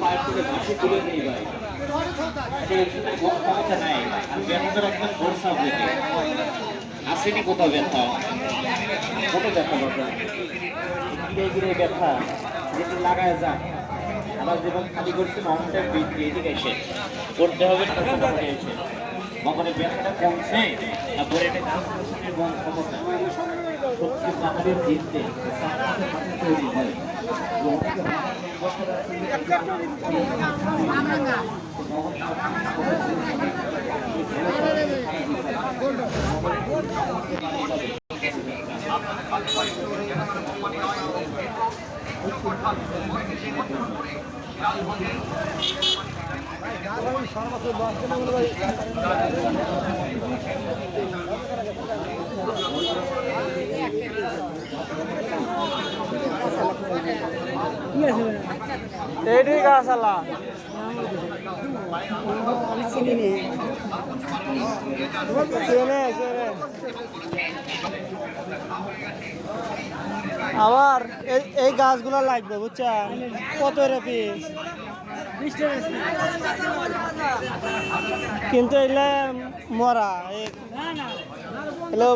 পায়ের থেকে ঘাসে তুলে নেই ভাই, ক্ষমতা নাই। আর ব্যথাটা একদম ভরসা পেটে আসেনি কোথাও ব্যথা, কত ব্যথা ব্যথা গিরে গিরে ব্যথা যেটি লাগায় যান। আবার যেমন খালি করছে মাউন্টেন বৃদ্ধি এদিকে এসে করতে হবে এসে মগরে ব্যথাটা কমছে না বরেটে ক্ষমতা শক্তি আমাদের জিততে তৈরি হয়। এটি গাছ আলা আমার এই গাছগুলো লাগবে বুঝছেন, কত রে পিস, কিন্তু এগুলা মরা হ্যালো